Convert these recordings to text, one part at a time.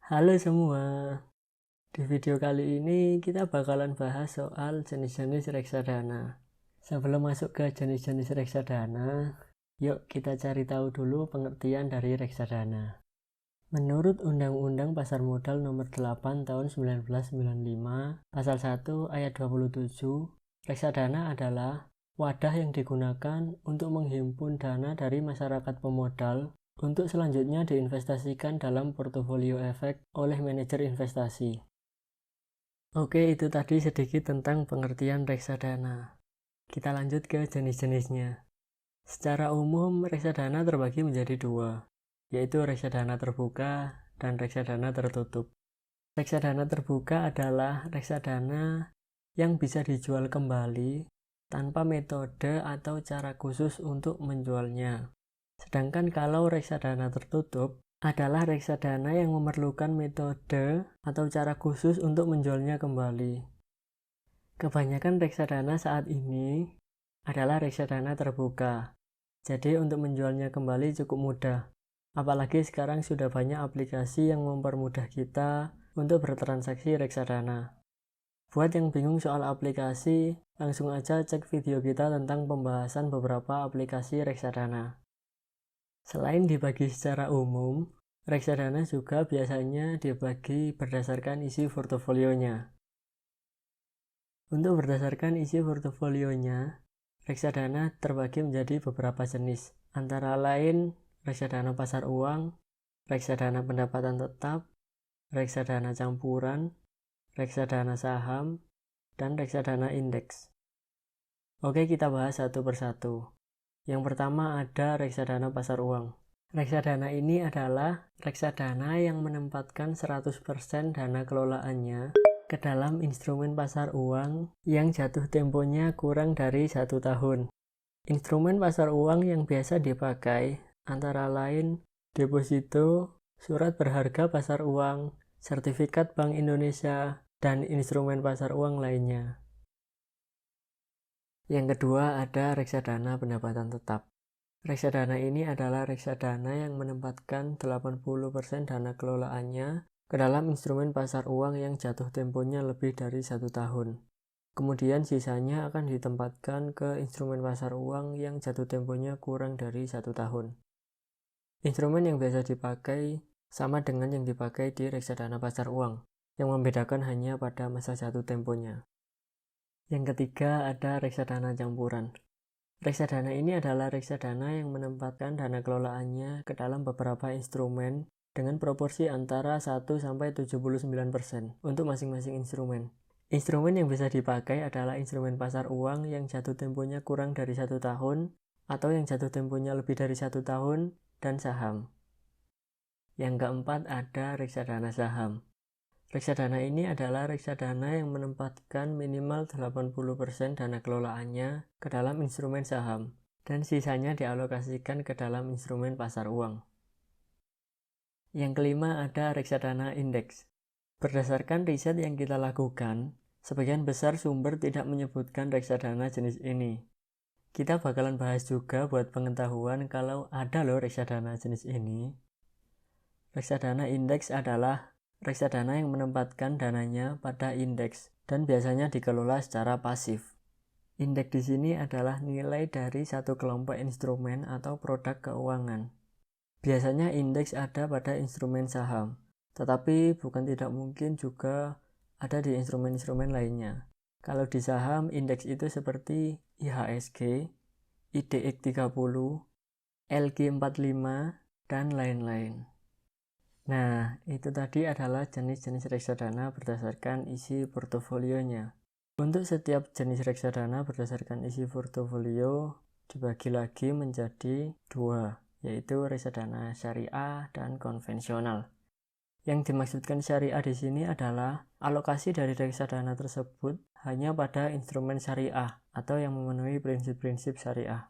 Halo semua, di video kali ini kita bakalan bahas soal jenis-jenis reksadana. Sebelum masuk ke jenis-jenis reksadana, yuk kita cari tahu dulu pengertian dari reksadana. Menurut Undang-Undang Pasar Modal Nomor 8 Tahun 1995, Pasal 1 Ayat 27, reksadana adalah wadah yang digunakan untuk menghimpun dana dari masyarakat pemodal untuk selanjutnya diinvestasikan dalam portofolio efek oleh manajer investasi. Oke, itu tadi sedikit tentang pengertian reksadana. Kita lanjut ke jenis-jenisnya. Secara umum, reksadana terbagi menjadi dua, yaitu reksadana terbuka dan reksadana tertutup. Reksadana terbuka adalah reksadana yang bisa dijual kembali tanpa metode atau cara khusus untuk menjualnya. Sedangkan kalau reksadana tertutup adalah reksadana yang memerlukan metode atau cara khusus untuk menjualnya kembali. Kebanyakan reksadana saat ini adalah reksadana terbuka. Jadi untuk menjualnya kembali cukup mudah. Apalagi sekarang sudah banyak aplikasi yang mempermudah kita untuk bertransaksi reksadana. Buat yang bingung soal aplikasi, langsung aja cek video kita tentang pembahasan beberapa aplikasi reksadana. Selain dibagi secara umum, reksadana juga biasanya dibagi berdasarkan isi portofolionya. Untuk berdasarkan isi portofolionya, reksadana terbagi menjadi beberapa jenis, antara lain reksadana pasar uang, reksadana pendapatan tetap, reksadana campuran, reksadana saham, dan reksadana indeks. Oke, kita bahas satu persatu. Yang pertama ada reksadana pasar uang. Reksadana ini adalah reksadana yang menempatkan 100% dana kelolaannya ke dalam instrumen pasar uang yang jatuh temponya kurang dari 1 tahun. Instrumen pasar uang yang biasa dipakai antara lain deposito, surat berharga pasar uang, sertifikat Bank Indonesia, dan instrumen pasar uang lainnya. Yang kedua ada reksadana pendapatan tetap. Reksadana ini adalah reksadana yang menempatkan 80% dana kelolaannya ke dalam instrumen pasar uang yang jatuh temponya lebih dari 1 tahun. Kemudian sisanya akan ditempatkan ke instrumen pasar uang yang jatuh temponya kurang dari 1 tahun. Instrumen yang biasa dipakai sama dengan yang dipakai di reksadana pasar uang, yang membedakan hanya pada masa jatuh temponya. Yang ketiga ada reksadana campuran. Reksadana ini adalah reksadana yang menempatkan dana kelolaannya ke dalam beberapa instrumen dengan proporsi antara 1-79% untuk masing-masing instrumen. Instrumen yang bisa dipakai adalah instrumen pasar uang yang jatuh temponya kurang dari 1 tahun atau yang jatuh temponya lebih dari 1 tahun dan saham. Yang keempat ada reksadana saham. Reksadana ini adalah reksadana yang menempatkan minimal 80% dana kelolaannya ke dalam instrumen saham dan sisanya dialokasikan ke dalam instrumen pasar uang. Yang kelima ada reksadana indeks. Berdasarkan riset yang kita lakukan, sebagian besar sumber tidak menyebutkan reksadana jenis ini. Kita bakalan bahas juga buat pengetahuan kalau ada loh reksadana jenis ini. Reksadana indeks adalah reksadana yang menempatkan dananya pada indeks dan biasanya dikelola secara pasif. Indeks di sini adalah nilai dari satu kelompok instrumen atau produk keuangan. Biasanya indeks ada pada instrumen saham, tetapi bukan tidak mungkin juga ada di instrumen-instrumen lainnya. Kalau di saham, indeks itu seperti IHSG, IDX 30, LQ45, dan lain-lain. Nah, itu tadi adalah jenis-jenis reksadana berdasarkan isi portofolionya. Untuk setiap jenis reksadana berdasarkan isi portofolio dibagi lagi menjadi dua, yaitu reksadana syariah dan konvensional. Yang dimaksudkan syariah di sini adalah alokasi dari reksadana tersebut hanya pada instrumen syariah atau yang memenuhi prinsip-prinsip syariah.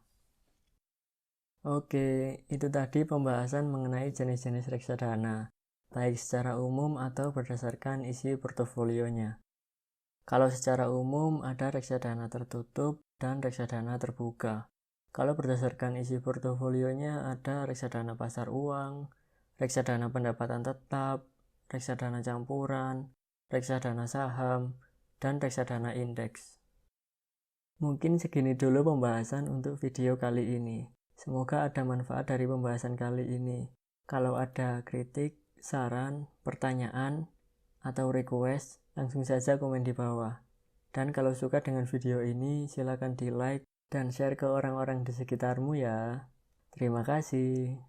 Oke, itu tadi pembahasan mengenai jenis-jenis reksadana, baik secara umum atau berdasarkan isi portofolionya. Kalau secara umum ada reksadana tertutup dan reksadana terbuka. Kalau berdasarkan isi portofolionya ada reksadana pasar uang, reksadana pendapatan tetap, reksadana campuran, reksadana saham, dan reksadana indeks. Mungkin segini dulu pembahasan untuk video kali ini. Semoga ada manfaat dari pembahasan kali ini. Kalau ada kritik, saran, pertanyaan, atau request, langsung saja komen di bawah. Dan kalau suka dengan video ini, silakan di like dan share ke orang-orang di sekitarmu ya. Terima kasih.